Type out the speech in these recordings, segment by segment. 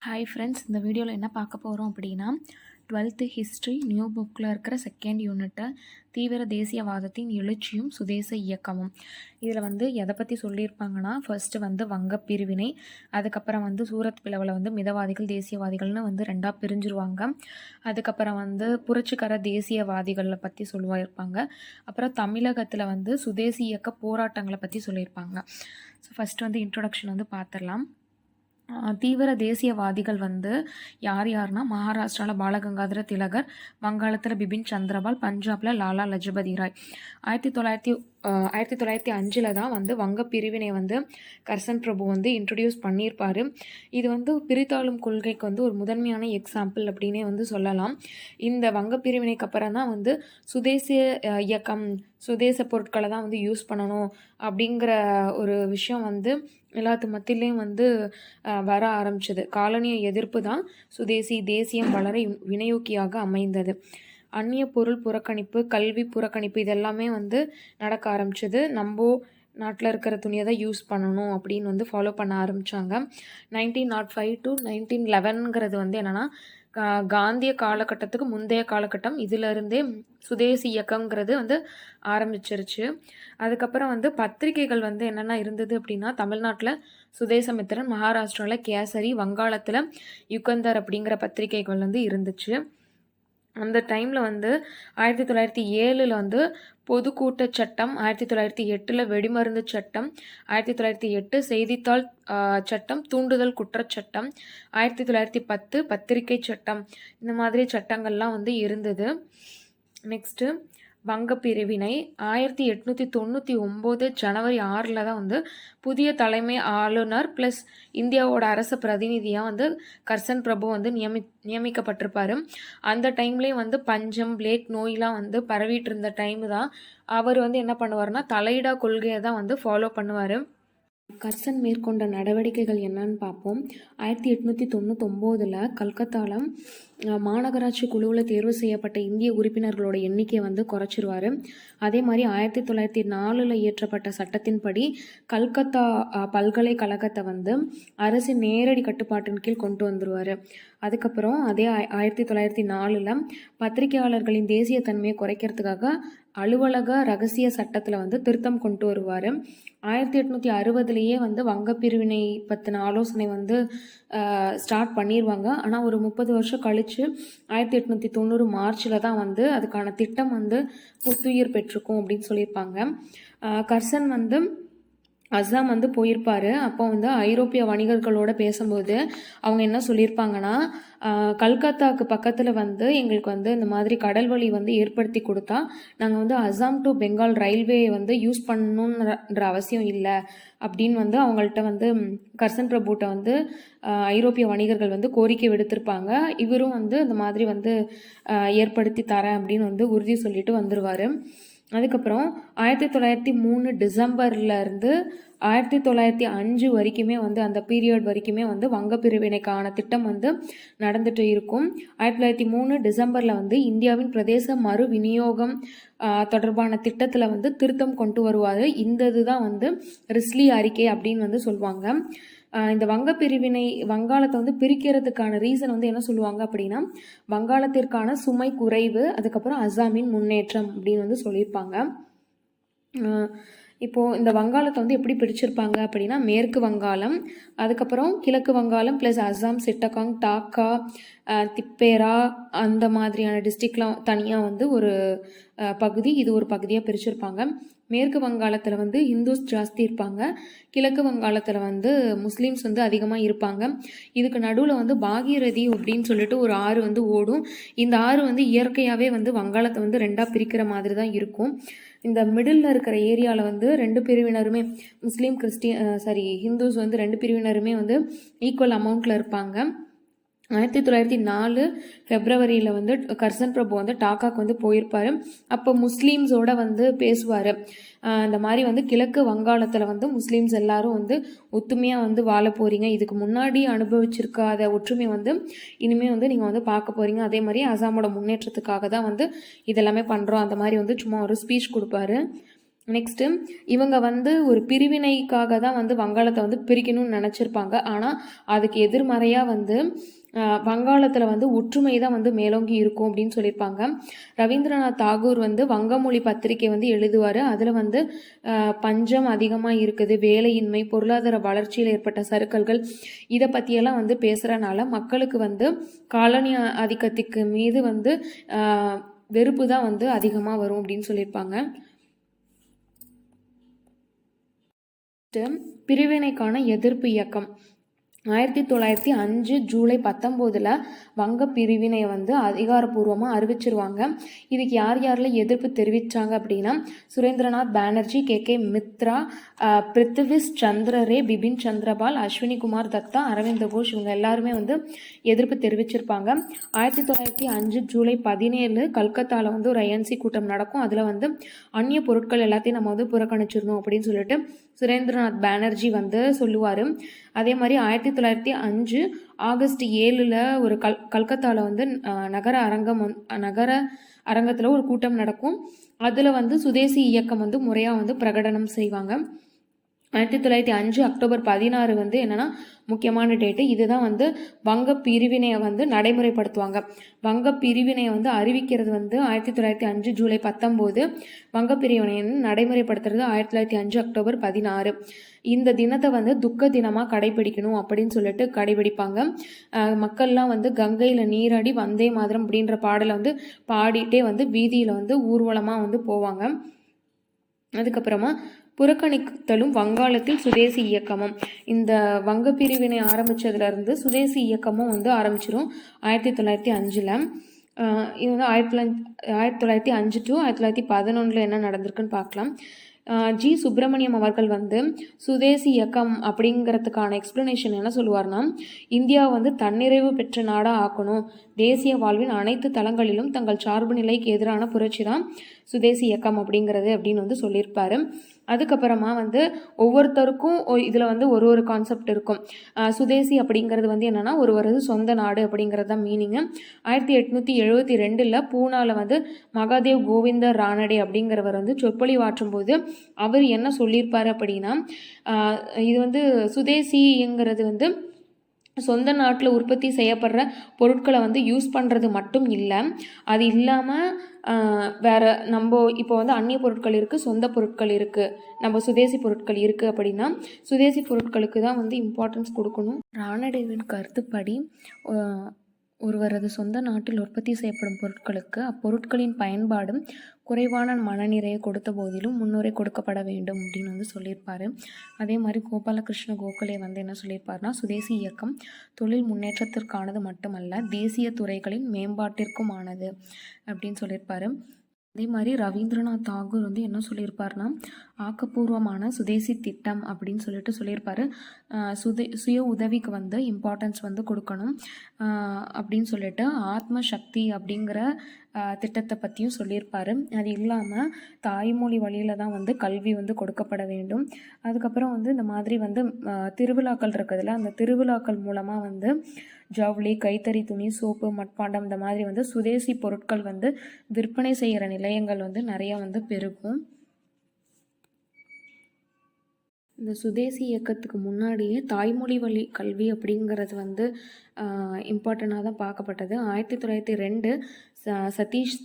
Hi friends, இந்த வீடியோவில் என்ன பார்க்க போகிறோம் அப்படின்னா 12th ஹிஸ்ட்ரி நியூ புக்கில் இருக்கிற செகண்ட் யூனிட்டை தீவிர தேசியவாதத்தின் எழுச்சியும் சுதேச இயக்கமும். இதில் எதை பற்றி சொல்லியிருப்பாங்கன்னா, ஃபர்ஸ்ட்டு வங்க பிரிவினை, அதுக்கப்புறம் சூரத் பிளவில் மிதவாதிகள் தேசியவாதிகள்னு ரெண்டாக பிரிஞ்சிருவாங்க. அதுக்கப்புறம் புரட்சிகர தேசியவாதிகளை பற்றி சொல்லியிருப்பாங்க. அப்புறம் தமிழகத்தில் சுதேசி இயக்க போராட்டங்களை பற்றி சொல்லியிருப்பாங்க. ஸோ ஃபஸ்ட்டு இன்ட்ரொடக்ஷன் பார்த்துடலாம். தீவிர தேசியவாதிகள் யார் யாருன்னா, மகாராஷ்டிராவில் பாலகங்காதர திலகர், வங்காளத்தில் பிபின் சந்திரபால், பஞ்சாபில் லாலா லஜபதி ராய். 1905 தான் வங்க பிரிவினை கர்சன் பிரபு இன்ட்ரடியூஸ் பண்ணியிருப்பார். இது பிரித்தாளும் கொள்கைக்கு ஒரு முதன்மையான எக்ஸாம்பிள் அப்படின்னே சொல்லலாம். இந்த வங்க பிரிவினைக்கு அப்புறம் தான் சுதேசிய இயக்கம், சுதேச பொருட்களை தான் யூஸ் பண்ணணும் அப்படிங்கிற ஒரு விஷயம் எல்லாத்து மத்தியிலையும் வர ஆரம்பிச்சது. காலனிய எதிர்ப்பு தான் சுதேசி தேசியம் வளர வினையூக்கியாக அமைந்தது. அந்நிய பொருள் புறக்கணிப்பு, கல்வி புறக்கணிப்பு இதெல்லாமே நடக்க ஆரம்பிச்சது. நம்ம நாட்டில் இருக்கிற துணியை தான் யூஸ் பண்ணணும் அப்படின்னு ஃபாலோ பண்ண ஆரம்பித்தாங்க. 1905 to 1911 என்னென்னா, காந்திய காலகட்டத்துக்கு முந்தைய காலகட்டம். இதிலிருந்தே சுதேசி இயக்கங்கிறது ஆரம்பிச்சிருச்சு. அதுக்கப்புறம் பத்திரிகைகள் என்னென்ன இருந்தது அப்படின்னா, தமிழ்நாட்டில் சுதேசமித்திரன், மகாராஷ்டிராவில் கேசரி, வங்காளத்தில் யுகந்தர் அப்படிங்கிற பத்திரிகைகள் இருந்துச்சு. அந்த டைமில் 1907 பொதுக்கூட்ட சட்டம், 1908 வெடிமருந்து சட்டம், 1908 செய்தித்தாள் சட்டம், தூண்டுதல் குற்றச்சட்டம், 1910 பத்திரிகை சட்டம், இந்த மாதிரி சட்டங்கள்லாம் இருந்தது. நெக்ஸ்ட்டு வங்க பிரிவினை 1899 ஜனவரி 6 தான் புதிய தலைமை ஆளுநர் ப்ளஸ் இந்தியாவோட அரசு பிரதிநிதியாக கர்சன் பிரபு நியமிக்கப்பட்டிருப்பார். அந்த டைம்லேயே பஞ்சம், பிளேக் நோயெலாம் பரவிட்டு இருந்த டைமு தான். அவர் என்ன பண்ணுவார்னா, தலையிடா கொள்கையை தான் ஃபாலோ பண்ணுவார். கர்சன் மேற்கொண்ட நடவடிக்கைகள் என்னன்னு பார்ப்போம். 1899 கல்கத்தாவில் மாநகராட்சி குழுவில் தேர்வு செய்யப்பட்ட இந்திய உறுப்பினர்களோட எண்ணிக்கையை குறைச்சிருவார். அதே மாதிரி 1904 இயற்றப்பட்ட சட்டத்தின்படி கல்கத்தா பல்கலைக்கழகத்தை அரசின் நேரடி கட்டுப்பாட்டின் கீழ் கொண்டு வந்துடுவார். அதுக்கப்புறம் அதே 1904 பத்திரிகையாளர்களின் தேசிய தன்மையை குறைக்கிறதுக்காக அலுவலக ரகசிய சட்டத்தில் திருத்தம் கொண்டு வருவார். 1860 வங்க பிரிவினை பற்றின ஆலோசனை ஸ்டார்ட் பண்ணிடுவாங்க. ஆனால் ஒரு 30 வருஷம் கழித்து 1890 மார்ச்சில் தான் அதுக்கான திட்டம் புத்துயிர் பெற்றிருக்கும் அப்படின்னு சொல்லியிருப்பாங்க. கர்சன் அஸ்ஸாம் போயிருப்பார். அப்போ ஐரோப்பிய வணிகர்களோட பேசும்போது அவங்க என்ன சொல்லியிருப்பாங்கன்னா, கல்கத்தாவுக்கு பக்கத்தில் எங்களுக்கு இந்த மாதிரி கடல் வழி ஏற்படுத்தி கொடுத்தா நாங்கள் Assam to Bengal railway use பண்ணணுன்ற அவசியம் இல்லை அப்படின்னு அவங்கள்ட்ட கர்சன் பிரபுட்ட ஐரோப்பிய வணிகர்கள் கோரிக்கை விடுத்திருப்பாங்க. இவரும் இந்த மாதிரி ஏற்படுத்தி தரேன் அப்படின்னு உறுதி சொல்லிட்டு வந்துடுவார். அதுக்கப்புறம் 1903 டிசம்பர்லேருந்து 1905 வரைக்குமே அந்த பீரியட் வரைக்குமே வங்க பிரிவினைக்கான திட்டம் நடந்துட்டு இருக்கும். 1903 டிசம்பரில் இந்தியாவின் பிரதேச மறு விநியோகம் தொடர்பான திட்டத்தில் திருத்தம் கொண்டு வருவார். இந்த இதுதான் ரிஸ்லி அறிக்கை அப்படின்னு சொல்லுவாங்க. இந்த வங்க பிரிவினை வங்காளத்தை பிரிக்கிறதுக்கான ரீசன் என்ன சொல்லுவாங்க அப்படின்னா, வங்காளத்திற்கான சுமை குறைவு, அதுக்கப்புறம் அஸ்ஸாமின் முன்னேற்றம் அப்படின்னு சொல்லியிருப்பாங்க. இப்போது இந்த வங்காளத்தை எப்படி பிரிச்சிருப்பாங்க அப்படின்னா, மேற்கு வங்காளம், அதுக்கப்புறம் கிழக்கு வங்காளம் ப்ளஸ் அஸ்ஸாம், சிட்டகாங், டாக்கா, திப்பேரா அந்த மாதிரியான டிஸ்ட்ரிக்ட்லாம் தனியாக ஒரு பகுதி, இது ஒரு பகுதியாக பிரிச்சிருப்பாங்க. மேற்கு வங்காளத்தில் ஹிந்துஸ் ஜாஸ்தி இருப்பாங்க, கிழக்கு வங்காளத்தில் முஸ்லீம்ஸ் அதிகமாக இருப்பாங்க. இதுக்கு நடுவில் பாகீரதி அப்படின்னு சொல்லிட்டு ஒரு ஆறு ஓடும். இந்த ஆறு இயற்கையாகவே வங்காளத்தை ரெண்டாக பிரிக்கிற மாதிரி தான் இருக்கும். இந்த மிடில் இருக்கிற ஏரியாவில் ரெண்டு பிரிவினருமே முஸ்லீம் ஹிந்துஸ் ரெண்டு பிரிவினருமே ஈக்குவல் அமௌண்ட்டில் இருப்பாங்க. 1904 ஃபெப்ரவரியில் கர்சன் பிரபு டாக்காக்கு போயிருப்பார். அப்போ முஸ்லீம்ஸோட பேசுவார். இந்த மாதிரி கிழக்கு வங்காளத்தில் முஸ்லீம்ஸ் எல்லாரும் ஒத்துமையாக வாழ போகிறீங்க, இதுக்கு முன்னாடி அனுபவிச்சிருக்காத ஒற்றுமை இனிமேல் நீங்கள் பார்க்க போகிறீங்க, அதே மாதிரி அசாமோட முன்னேற்றத்துக்காக தான் இதெல்லாமே பண்ணுறோம், அந்த மாதிரி சும்மா ஒரு ஸ்பீச் கொடுப்பாரு. நெக்ஸ்ட்டு இவங்க வந்து ஒரு பிரிவினைக்காக தான் வந்து வங்காளத்தை வந்து பிரிக்கணும்னு நினச்சிருப்பாங்க. ஆனால் அதுக்கு எதிர்மறையாக வந்து வங்காளத்தில் வந்து ஒற்றுமை தான் வந்து மேலோங்கி இருக்கும் அப்படின்னு சொல்லியிருப்பாங்க. ரவீந்திரநாத் தாகூர் வந்து வங்கமொழி பத்திரிகை வந்து எழுதுவார். அதில் வந்து பஞ்சம் அதிகமாக இருக்குது, வேலையின்மை, பொருளாதார வளர்ச்சியில் ஏற்பட்ட சறுக்கல்கள், இதை பற்றியெல்லாம் வந்து பேசுகிறனால மக்களுக்கு வந்து காலனி ஆதிக்கத்துக்கு மீது வந்து வெறுப்பு தான் வந்து அதிகமாக வரும் அப்படின்னு சொல்லியிருப்பாங்க. பிரிவினைக்கான எதிர்ப்பு இயக்கம் 1905 ஜூலை 19 வங்க பிரிவினை வந்து அதிகாரப்பூர்வமாக அறிவிச்சிருவாங்க. இதுக்கு யார் யாரில் எதிர்ப்பு தெரிவித்தாங்க அப்படின்னா சுரேந்திரநாத் பானர்ஜி, கே மித்ரா, பிருத்திவிஸ் சந்திர ரே, பிபின் சந்திரபால், அஸ்வினி குமார் தத்தா, அரவிந்த் கோஷ், இவங்க எல்லாருமே வந்து எதிர்ப்பு தெரிவிச்சிருப்பாங்க. 1905 ஜூலை 17 கல்கத்தாவில் வந்து ஒரு ஐஎன்சி கூட்டம் நடக்கும். அதில் வந்து அந்நிய பொருட்கள் எல்லாத்தையும் நம்ம வந்து புறக்கணிச்சிடணும் அப்படின்னு சொல்லிட்டு சுரேந்திரநாத் பானர்ஜி வந்து சொல்லுவார். அதே மாதிரி 1905 ஆகஸ்ட் 7 ஒரு கல்கத்தாவில் வந்து நகர அரங்கத்தில் ஒரு கூட்டம் நடக்கும். அதில் வந்து சுதேசி இயக்கம் வந்து முறையாக வந்து பிரகடனம் செய்வாங்க. 1905 அக்டோபர் 16 வந்து என்னென்னா முக்கியமான டேட்டு. இதுதான் வந்து வங்க பிரிவினையை வந்து நடைமுறைப்படுத்துவாங்க. வங்க பிரிவினையை வந்து அறிவிக்கிறது வந்து 1905 ஜூலை 19, வங்க பிரிவினையை நடைமுறைப்படுத்துறது 1905 அக்டோபர் 16. இந்த தினத்தை வந்து துக்க தினமாக கடைபிடிக்கணும் அப்படின்னு சொல்லிட்டு கடைபிடிப்பாங்க. மக்கள்லாம் வந்து கங்கையில் நீராடி வந்தே மாதிரம் அப்படின்ற பாடலை வந்து பாடிட்டே வந்து வீதியில் வந்து ஊர்வலமாக வந்து போவாங்க. அதுக்கப்புறமா புறக்கணித்தலும் வங்காளத்தில் சுதேசி இயக்கமும். இந்த வங்க பிரிவினை ஆரம்பித்ததுலேருந்து சுதேசி இயக்கமும் வந்து ஆரம்பிச்சிடும் 1905. இது வந்து 1905 டு 1911 என்ன நடந்திருக்குன்னு பார்க்கலாம். ஜி சுப்பிரமணியம் அவர்கள் வந்து சுதேசி இயக்கம் அப்படிங்கிறதுக்கான எக்ஸ்பிளனேஷன் என்ன சொல்லுவார்னா, இந்தியா வந்து தன்னிறைவு பெற்ற நாடாக ஆக்கணும், தேசிய வாழ்வின் அனைத்து தளங்களிலும் தங்கள் சார்பு நிலைக்கு எதிரான புரட்சி தான் சுதேசி இயக்கம் அப்படிங்கிறது அப்படின்னு வந்து சொல்லியிருப்பாரு. அதுக்கப்புறமா வந்து ஒவ்வொருத்தருக்கும் இதில் வந்து ஒரு கான்செப்ட் இருக்கும். சுதேசி அப்படிங்கிறது வந்து என்னென்னா ஒருவரது சொந்த நாடு அப்படிங்கிறது தான் மீனிங்கு. 1872 பூனாவில் வந்து மகாதேவ் கோவிந்த ரானடே அப்படிங்கிறவர் வந்து சொற்பொழிவாற்றும் போது அவர் என்ன சொல்லியிருப்பார் அப்படின்னா, இது வந்து சுதேசிங்கிறது வந்து சொந்த நாட்டில் உற்பத்தி செய்யப்படுற பொருட்களை வந்து யூஸ் பண்ணுறது மட்டும் இல்லை, அது இல்லாமல் வேறு நம்ம இப்போ வந்து அந்நிய பொருட்கள் இருக்குது, சொந்த பொருட்கள் இருக்குது, நம்ம சுதேசி பொருட்கள் இருக்குது அப்படின்னா சுதேசி பொருட்களுக்கு தான் வந்து இம்பார்ட்டன்ஸ் கொடுக்கணும். ராணடேவின் கருத்துப்படி ஒருவரது சொந்த நாட்டில் உற்பத்தி செய்யப்படும் பொருட்களுக்கு அப்பொருட்களின் பயன்பாடும் குறைவான மனநிறையை கொடுத்த போதிலும் முன்னுரை கொடுக்கப்பட வேண்டும் அப்படின்னு வந்து சொல்லியிருப்பார். அதே மாதிரி கோபாலகிருஷ்ண கோகலே வந்து என்ன சொல்லியிருப்பார்னா, சுதேசி இயக்கம் தொழில் முன்னேற்றத்திற்கானது மட்டுமல்ல, தேசிய துறைகளின் மேம்பாட்டிற்குமானது அப்படின்னு சொல்லியிருப்பார். அதே மாதிரி ரவீந்திரநாத் தாகூர் வந்து என்ன சொல்லியிருப்பார்னா, ஆக்கப்பூர்வமான சுதேசி திட்டம் அப்படின்னு சொல்லிட்டு சொல்லியிருப்பார். சுய உதவிக்கு வந்து இம்பார்ட்டன்ஸ் வந்து கொடுக்கணும் அப்படின்னு சொல்லிட்டு ஆத்ம சக்தி அப்படிங்கிற திட்டத்தை பற்றியும் சொல்லியிருப்பார். அது இல்லாமல் தாய்மொழி வழியில் தான் வந்து கல்வி வந்து கொடுக்கப்பட வேண்டும். அதுக்கப்புறம் வந்து இந்த மாதிரி வந்து திருவிழாக்கள் இருக்குதுல்ல, அந்த திருவிழாக்கள் மூலமாக வந்து ஜவுளி, கைத்தறி துணி, சோப்பு, மட்பாண்டம் இந்த மாதிரி வந்து சுதேசி பொருட்கள் வந்து விற்பனை செய்கிற நிலையங்கள் வந்து நிறையா வந்து பெருகும். இந்த சுதேசி இயக்கத்துக்கு முன்னாடியே தாய்மொழி வழி கல்வி அப்படிங்கிறது வந்து இம்பார்ட்டண்ட்டாக தான் பார்க்கப்பட்டது. 1902 சதீஷ்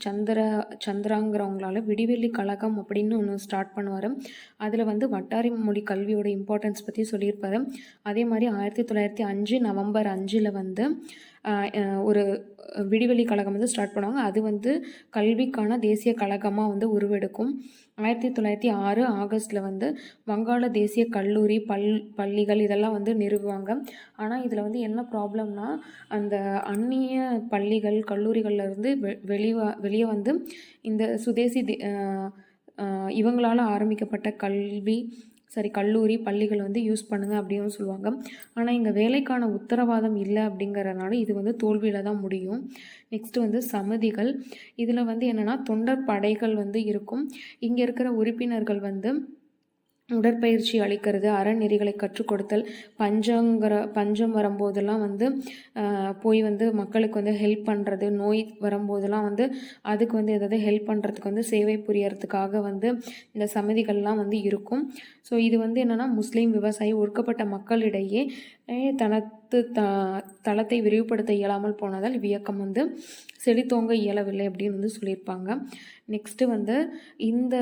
சந்திராங்கிறவங்களால விடிவெள்ளி கழகம் அப்படின்னு ஒன்று ஸ்டார்ட் பண்ணுவார். அதில் வந்து வட்டாரி மொழி கல்வியோட இம்பார்ட்டன்ஸ் பற்றி சொல்லியிருப்பார். அதே மாதிரி 1905 நவம்பர் 5 வந்து ஒரு விடிவெளி கழகம் வந்து ஸ்டார்ட் பண்ணுவாங்க. அது வந்து கல்விக்கான தேசிய கழகமாக வந்து உருவெடுக்கும். 1906 ஆகஸ்டில் வந்து வங்காள தேசிய கல்லூரி பள்ளிகள் இதெல்லாம் வந்து நிறுவுவாங்க. ஆனால் இதில் வந்து என்ன ப்ராப்ளம்னா, அந்த அந்நிய பள்ளிகள் கல்லூரிகள்லேருந்து வெளியே வந்து இந்த சுதேசி இவங்களால் ஆரம்பிக்கப்பட்ட கல்லூரி பள்ளிகள் வந்து யூஸ் பண்ணுங்கள் அப்படின்னு சொல்லுவாங்க. ஆனால் இங்கே வேலைக்கான உத்தரவாதம் இல்லை அப்படிங்கிறனால இது வந்து தோல்வியில் தான் முடியும். நெக்ஸ்ட்டு வந்து சமிதிகள். இதில் வந்து என்னென்னா தொண்டர் படைகள் வந்து இருக்கும். இங்கே இருக்கிற உறுப்பினர்கள் வந்து உடற்பயிற்சி அளிக்கிறது, அறநெறிகளை கற்றுக் கொடுத்தல், பஞ்சம் வரும்போதெல்லாம் வந்து போய் வந்து மக்களுக்கு வந்து ஹெல்ப் பண்ணுறது, நோய் வரும்போதெல்லாம் வந்து அதுக்கு வந்து எதாவது ஹெல்ப் பண்ணுறதுக்கு வந்து சேவை புரியறதுக்காக வந்து இந்த சமிதிகள்லாம் வந்து இருக்கும். ஸோ இது வந்து என்னென்னா முஸ்லீம் விவசாயி ஒடுக்கப்பட்ட மக்களிடையே தனது தளத்தை விரிவுபடுத்த இயலாமல் போனதால் இவ்வியக்கம் வந்து செழித்தோங்க இயலவில்லை அப்படின்னு வந்து சொல்லியிருப்பாங்க. நெக்ஸ்ட்டு வந்து இந்த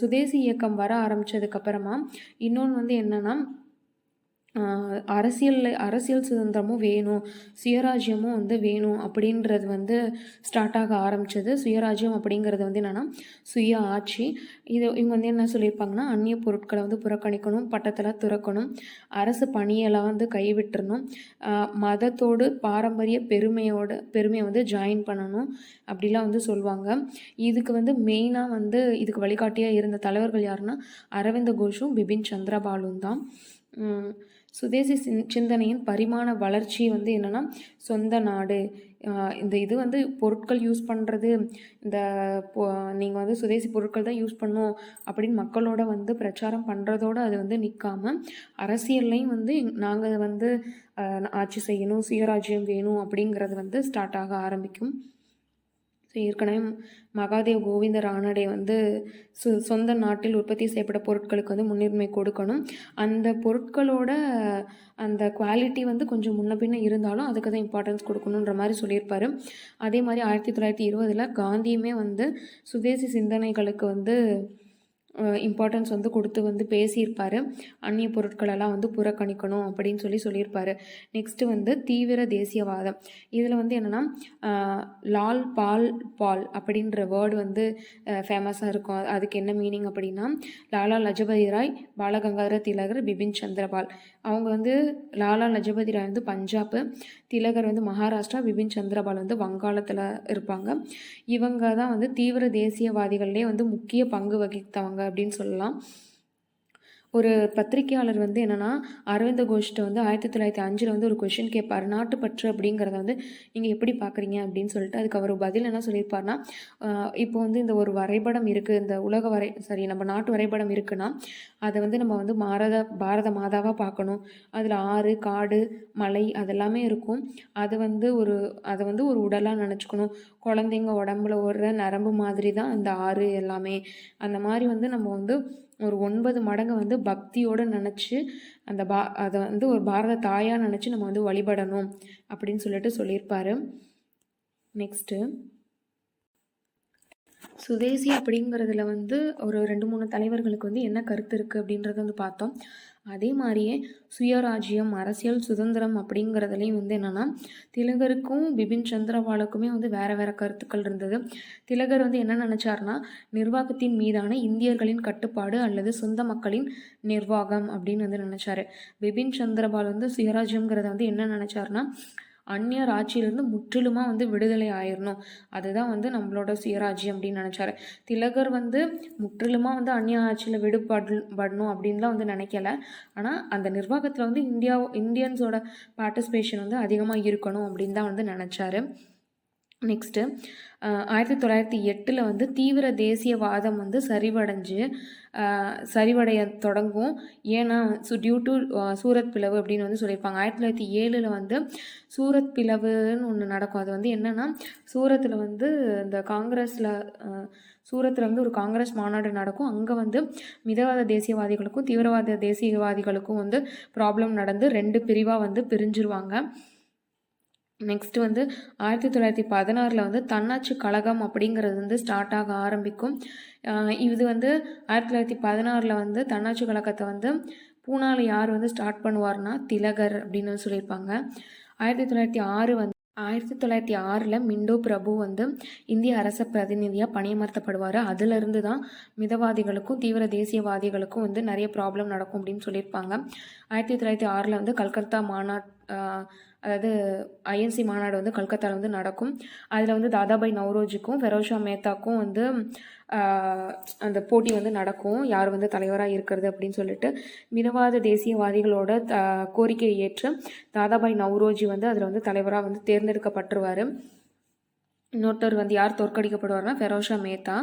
சுதேசி இயக்கம் வர ஆரம்பித்ததுக்கப்புறமா இன்னொன்று வந்து என்னென்னா அரசியல் சுதந்திரமும் வேணும், சுயராஜ்யமும் வந்து வேணும் அப்படின்றது வந்து ஸ்டார்ட் ஆக ஆரம்பித்தது. சுயராஜ்யம் அப்படிங்கிறது வந்து என்னென்னா சுய ஆட்சி. இவங்க வந்து என்ன சொல்லியிருப்பாங்கன்னா, அந்நிய பொருட்களை வந்து புறக்கணிக்கணும், பட்டத்தில் துறக்கணும், அரசு பணியெல்லாம் வந்து கைவிட்டுறணும், மதத்தோடு பாரம்பரிய பெருமையை வந்து ஜாயின் பண்ணணும் அப்படிலாம் வந்து சொல்லுவாங்க. இதுக்கு வந்து மெயினாக வந்து இதுக்கு வழிகாட்டியாக இருந்த தலைவர்கள் யாருன்னா அரவிந்த கோஷும் பிபின் சந்திரபாலும் தான். சுதேசி சிந்தனையின் பரிமாண வளர்ச்சி வந்து என்னென்னா சொந்த நாடு. இது வந்து பொருட்கள் யூஸ் பண்ணுறது, நீங்கள் வந்து சுதேசி பொருட்கள் தான் யூஸ் பண்ணணும் அப்படின்னு மக்களோட வந்து பிரச்சாரம் பண்ணுறதோடு அது வந்து நிற்காமல் அரசியல்லையும் வந்து நாங்கள் வந்து ஆட்சி செய்யணும், சுயராஜ்யம் வேணும் அப்படிங்கிறது வந்து ஸ்டார்ட் ஆக ஆரம்பிக்கும். ஸோ ஏற்கனவே மகாதேவ் கோவிந்த ரானடே வந்து சொந்த நாட்டில் உற்பத்தி செய்யப்பட்ட பொருட்களுக்கு வந்து முன்னுரிமை கொடுக்கணும். அந்த பொருட்களோட அந்த குவாலிட்டி வந்து கொஞ்சம் முன்ன பின்ன இருந்தாலும் அதுக்கு தான் இம்பார்ட்டன்ஸ் கொடுக்கணுன்ற மாதிரி சொல்லியிருப்பார். அதே மாதிரி 1920 காந்தியுமே வந்து சுதேசி சிந்தனைகளுக்கு வந்து இம்பார்ட்டன்ஸ் வந்து கொடுத்து வந்து பேசியிருப்பார். அந்நிய பொருட்களெல்லாம் வந்து புறக்கணிக்கணும் அப்படின்னு சொல்லியிருப்பார். நெக்ஸ்ட்டு வந்து தீவிர தேசியவாதம். இதில் வந்து என்னென்னா லால் பால் அப்படின்ற வேர்டு வந்து ஃபேமஸாக இருக்கும். அதுக்கு என்ன மீனிங் அப்படின்னா லாலா லஜபதி ராய், பாலகங்காதர திலகர், பிபின் சந்திரபால். அவங்க வந்து லாலா லஜபதி ராய் வந்து பஞ்சாப், திலகர் வந்து மகாராஷ்டிரா, பிபின் சந்திரபால் வந்து வங்காளத்தில் இருப்பாங்க. இவங்க தான் வந்து தீவிர தேசியவாதிகள்லேயே வந்து முக்கிய பங்கு வகித்தவங்க அப்படின்னு சொல்லலாம். ஒரு பத்திரிகையாளர் வந்து என்னென்னா அரவிந்த கோஷ்ட வந்து 1905 வந்து ஒரு கொஷின் கேட்பார், நாட்டுப்பற்று அப்படிங்கிறத வந்து நீங்கள் எப்படி பார்க்குறீங்க அப்படின்னு சொல்லிட்டு. அதுக்கு அவர் பதில் என்ன சொல்லியிருப்பார்னா, இப்போ வந்து இந்த ஒரு வரைபடம் இருக்குது, இந்த நம்ம நாட்டு வரைபடம் இருக்குன்னா அதை வந்து நம்ம வந்து பாரத மாதாவாக பார்க்கணும். அதில் ஆறு, காடு, மலை அதெல்லாமே இருக்கும். அதை வந்து ஒரு உடலாக நினச்சிக்கணும். குழந்தைங்க உடம்புல ஓடுற நரம்பு மாதிரி தான் இந்த ஆறு எல்லாமே. அந்த மாதிரி வந்து நம்ம வந்து ஒரு 9 மடங்கு வந்து பக்தியோடு நினச்சி அதை வந்து ஒரு பாரத தாயாக நினச்சி நம்ம வந்து வழிபடணும் அப்படின்னு சொல்லியிருப்பார். நெக்ஸ்ட்டு சுதேசி அப்படிங்கிறதுல வந்து ஒரு 2-3 தலைவர்களுக்கு வந்து என்ன கருத்து இருக்குது அப்படின்றத வந்து பார்த்தோம். அதே மாதிரியே சுயராஜ்யம், அரசியல் சுதந்திரம் அப்படிங்கிறதுலையும் வந்து என்னென்னா திலகருக்கும் பிபின் சந்திரபாலுக்குமே வந்து வேறு கருத்துக்கள் இருந்தது. திலகர் வந்து என்ன நினச்சார்னா நிர்வாகத்தின் மீதான இந்தியர்களின் கட்டுப்பாடு அல்லது சொந்த மக்களின் நிர்வாகம் அப்படின்னு வந்து நினச்சார். பிபின் சந்திரபால் வந்து சுயராஜ்யங்கிறத வந்து என்ன நினச்சார்னா அந்நியர் ஆட்சியிலேருந்து முற்றிலுமாக வந்து விடுதலை ஆயிடணும், அதுதான் வந்து நம்மளோட சுயராஜ்யம் அப்படின்னு நினச்சாரு. திலகர் வந்து முற்றிலுமாக வந்து அந்நிய ஆட்சியில் விடுபடணும் அப்படின்லாம் வந்து நினைக்கல. ஆனால் அந்த நிர்வாகத்தில் வந்து இந்தியன்ஸோட பார்ட்டிசிபேஷன் வந்து அதிகமாக இருக்கணும் அப்படின்னு தான் வந்து நினச்சாரு. நெக்ஸ்ட்டு 1908 வந்து தீவிர தேசியவாதம் வந்து சரிவடைய தொடங்கும். ஏன்னா டியூ டு சூரத் பிளவு அப்படின்னு வந்து சொல்லியிருப்பாங்க. 1907 வந்து சூரத் பிளவுன்னு ஒன்று நடக்கும். அது வந்து என்னென்னா சூரத்தில் வந்து இந்த சூரத்தில் வந்து ஒரு காங்கிரஸ் மாநாடு நடக்கும். அங்கே வந்து மிதவாத தேசியவாதிகளுக்கும் தீவிரவாத தேசியவாதிகளுக்கும் வந்து ப்ராப்ளம் நடந்து 2 பிரிவாக வந்து பிரிஞ்சிருவாங்க. நெக்ஸ்ட் வந்து 1916 வந்து தன்னாட்சி கழகம் அப்படிங்கிறது வந்து ஸ்டார்ட் ஆக ஆரம்பிக்கும். இது வந்து 1916 வந்து தன்னாட்சி கழகத்தை வந்து பூனாவில் யார் வந்து ஸ்டார்ட் பண்ணுவார்னா திலகர் அப்படின்னு சொல்லியிருப்பாங்க. 1906 மிண்டோ பிரபு வந்து இந்திய அரச பிரதிநிதியாக பணியமர்த்தப்படுவார். அதிலிருந்து தான் மிதவாதிகளுக்கும் தீவிர தேசியவாதிகளுக்கும் வந்து நிறைய ப்ராப்ளம் நடக்கும் அப்படின்னு சொல்லியிருப்பாங்க. 1906 வந்து கல்கத்தா அதாவது ஐஎன்சி மாநாடு வந்து கல்கத்தாவில் வந்து நடக்கும். அதில் வந்து தாதாபாய் நவ்ரோஜிக்கும் ஃபெரோஷா மேத்தாக்கும் வந்து அந்த போட்டி வந்து நடக்கும், யார் வந்து தலைவராக இருக்கிறது அப்படின்னு சொல்லிட்டு. மிதவாத தேசியவாதிகளோட கோரிக்கையை ஏற்று தாதாபாய் நவ்ரோஜி வந்து அதில் வந்து தலைவராக வந்து தேர்ந்தெடுக்கப்பட்டுருவார். இன்னொருத்தர் வந்து யார் தோற்கடிக்கப்படுவார்னா ஃபெரோஷா மேத்தா.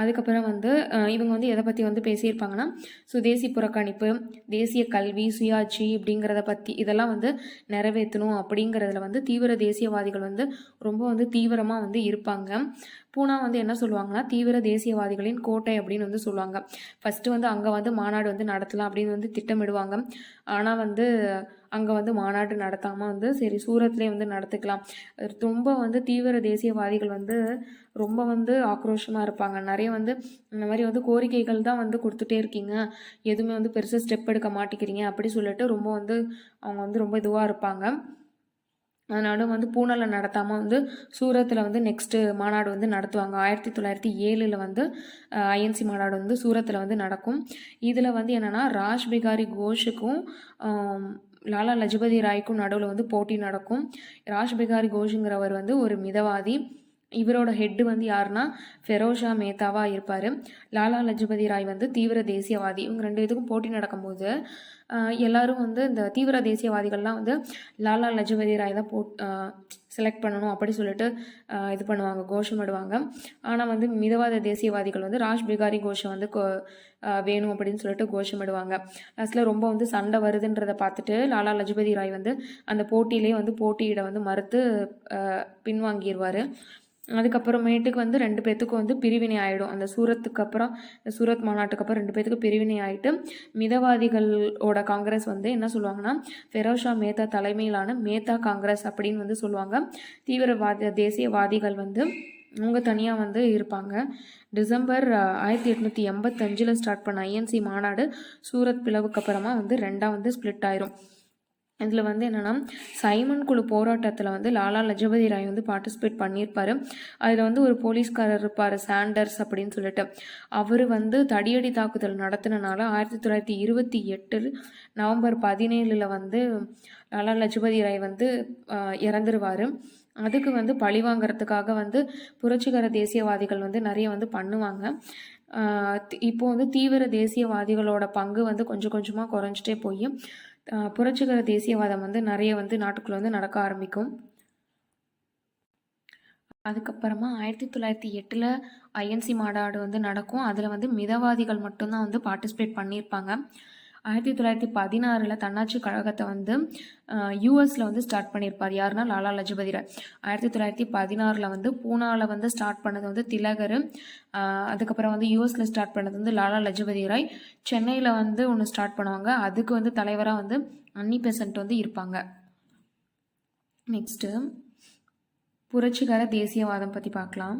அதுக்கப்புறம் வந்து இவங்க வந்து எதை பற்றி வந்து பேசியிருப்பாங்கன்னா, சுதேசி புறக்கணிப்பு, தேசிய கல்வி, சுயாட்சி இப்படிங்கிறத பற்றி இதெல்லாம் வந்து நிறைவேற்றணும் அப்படிங்கிறதுல வந்து தீவிர தேசியவாதிகள் வந்து ரொம்ப வந்து தீவிரமாக வந்து இருப்பாங்க. பூனா வந்து என்ன சொல்லுவாங்கன்னா, தீவிர தேசியவாதிகளின் கோட்டை அப்படின்னு வந்து சொல்லுவாங்க. ஃபஸ்ட்டு வந்து அங்கே வந்து மாநாடு வந்து நடத்தலாம் அப்படின்னு வந்து திட்டமிடுவாங்க. ஆனால் வந்து அங்கே வந்து மாநாடு நடத்தாமல் வந்து சரி சூரத்லேயே வந்து நடத்திக்கலாம். ரொம்ப வந்து தீவிர தேசியவாதிகள் வந்து ரொம்ப வந்து ஆக்ரோஷமாக இருப்பாங்க. நிறைய வந்து இந்த மாதிரி வந்து கோரிக்கைகள் தான் வந்து கொடுத்துட்டே இருக்கீங்க, எதுவுமே வந்து பெருசாக ஸ்டெப் எடுக்க மாட்டேங்கிறீங்க அப்படி சொல்லிட்டு ரொம்ப வந்து அவங்க வந்து ரொம்ப இதுவாக இருப்பாங்க. அதனால வந்து பூனேல நடத்தாமல் வந்து சூரத்தில் வந்து நெக்ஸ்ட்டு மாநாடு வந்து நடத்துவாங்க. 1907 வந்து ஐஎன்சி மாநாடு வந்து சூரத்தில் வந்து நடக்கும். இதில் வந்து என்னென்னா ராஜ் பிகாரி கோஷுக்கும் லாலா லஜபதி ராய்க்கும் நடுவில் வந்து போட்டி நடக்கும். ராஜ் பிகாரி கோஷுங்கிறவர் வந்து ஒரு மிதவாதி. இவரோட ஹெட்டு வந்து யாருன்னா ஃபெரோஷா மேத்தாவாக இருப்பார். லாலா லஜபதி ராய் வந்து தீவிர தேசியவாதி. இவங்க 2 பேத்துக்கும் போட்டி நடக்கும்போது எல்லாரும் வந்து இந்த தீவிர தேசியவாதிகள்லாம் வந்து லாலா லஜபதி ராய் தான் செலக்ட் பண்ணணும் அப்படி சொல்லிட்டு இது பண்ணுவாங்க, கோஷமிடுவாங்க. ஆனால் வந்து மிதவாத தேசியவாதிகள் வந்து ராஜ் பிகாரி கோஷம் வந்து வேணும் அப்படின்னு சொல்லிட்டு கோஷமிடுவாங்க. லாஸ்ட்டில் ரொம்ப வந்து சண்டை வருதுன்றதை பார்த்துட்டு லாலா லஜபதி ராய் வந்து அந்த போட்டியிலே வந்து போட்டியிட வந்து மறுத்து பின்வாங்கிடுவார். அதுக்கப்புறமேட்டுக்கு வந்து 2 பேத்துக்கும் வந்து பிரிவினை ஆகிடும். அந்த சூரத்துக்கு அப்புறம் சூரத் மாநாட்டுக்கு அப்புறம் 2 பேத்துக்கும் பிரிவினை ஆகிட்டு மிதவாதிகளோட காங்கிரஸ் வந்து என்ன சொல்லுவாங்கன்னா ஃபெரோஷா மேத்தா தலைமையிலான மேத்தா காங்கிரஸ் அப்படின்னு வந்து சொல்லுவாங்க. தீவிரவாத தேசியவாதிகள் வந்து அவங்க தனியாக வந்து இருப்பாங்க. டிசம்பர் 1885 ஸ்டார்ட் பண்ண ஐஎன்சி மாநாடு சூரத் பிளவுக்கு அப்புறமா வந்து 2ஆக வந்து ஸ்ப்ளிட் ஆயிரும். இதில் வந்து என்னென்னா சைமன் குழு போராட்டத்தில் வந்து லாலா லஜபதி ராய் வந்து பார்ட்டிசிபேட் பண்ணியிருப்பார். அதில் வந்து ஒரு போலீஸ்காரர் இருப்பார் சாண்டர்ஸ் அப்படின்னு சொல்லிட்டு. அவர் வந்து தடியடி தாக்குதல் நடத்தினால 1928 நவம்பர் 17 வந்து லாலா லஜபதி ராய் வந்து இறந்துருவார். அதுக்கு வந்து பழி வாங்கிறதுக்காக வந்து புரட்சிகர தேசியவாதிகள் வந்து நிறைய வந்து பண்ணுவாங்க. இப்போ வந்து தீவிர தேசியவாதிகளோட பங்கு வந்து கொஞ்சம் கொஞ்சமாக குறைஞ்சிட்டே போய் புரட்சிகர தேசியவாதம் வந்து நிறைய வந்து நாட்டுக்குள்ளே வந்து நடக்க ஆரம்பிக்கும். அதுக்கப்புறமா 1908 ஐஎன்சி மாநாடு வந்து நடக்கும். அதில் வந்து மிதவாதிகள் மட்டும்தான் வந்து பார்ட்டிசிபேட் பண்ணியிருப்பாங்க. 1916 தன்னாட்சி கழகத்தை வந்து யூஎஸில் வந்து ஸ்டார்ட் பண்ணியிருப்பார். யாருன்னா லாலா லஜபதி ராய். 1916 வந்து பூனாவில் வந்து ஸ்டார்ட் பண்ணது வந்து திலகர். அதுக்கப்புறம் வந்து யூஎஸில் ஸ்டார்ட் பண்ணது வந்து லாலா லஜபதி ராய். சென்னையில் வந்து ஒன்று ஸ்டார்ட் பண்ணுவாங்க. அதுக்கு வந்து தலைவராக வந்து அன்னி பெசன்ட் வந்து இருப்பாங்க. நெக்ஸ்ட்டு புரட்சிகர தேசியவாதம் பற்றி பார்க்கலாம்.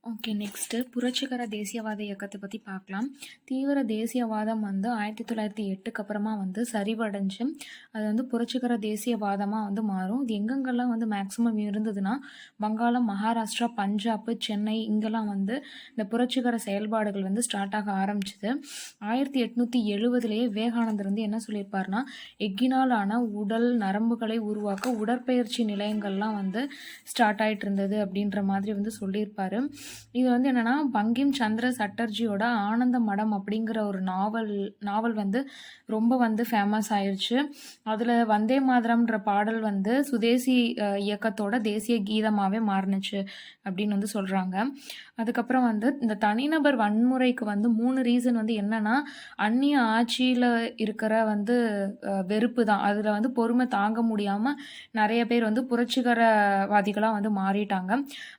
ஓகே, நெக்ஸ்ட்டு புரட்சிகர தேசியவாத இயக்கத்தை பற்றி பார்க்கலாம். தீவிர தேசியவாதம் வந்து 1908க்கு அப்புறமா வந்து சரிவடைஞ்சு அது வந்து புரட்சிகர தேசியவாதமாக வந்து மாறும். இது எங்கெங்கெல்லாம் வந்து மேக்ஸிமம் இருந்ததுன்னா வங்காளம், மகாராஷ்டிரா, பஞ்சாப், சென்னை இங்கெல்லாம் வந்து இந்த புரட்சிகர செயல்பாடுகள் வந்து ஸ்டார்ட் ஆக ஆரம்பிச்சிது. 1870 விவேகானந்தர் வந்து என்ன சொல்லியிருப்பார்னா, எக்கினாலான உடல் நரம்புகளை உருவாக்க உடற்பயிற்சி நிலையங்கள்லாம் வந்து ஸ்டார்ட் ஆகிட்டு இருந்தது அப்படின்ற மாதிரி வந்து சொல்லியிருப்பார். இது வந்து என்னென்னா பங்கிம் சந்திர சட்டர்ஜியோட ஆனந்த மடம் அப்படிங்கிற ஒரு நாவல் வந்து ரொம்ப வந்து ஃபேமஸ் ஆயிடுச்சு. அதில் வந்தே மாதரம்ன்ற பாடல் வந்து சுதேசி இயக்கத்தோட தேசிய கீதமாகவே மாறினுச்சு அப்படின்னு வந்து சொல்கிறாங்க. அதுக்கப்புறம் வந்து இந்த தனிநபர் வன்முறைக்கு வந்து 3 ரீசன் வந்து என்னென்னா, அந்நிய ஆட்சியில் இருக்கிற வந்து வெறுப்பு தான். அதில் வந்து பொறுமை தாங்க முடியாமல் நிறைய பேர் வந்து புரட்சிகரவாதிகளாக வந்து மாறிட்டாங்க.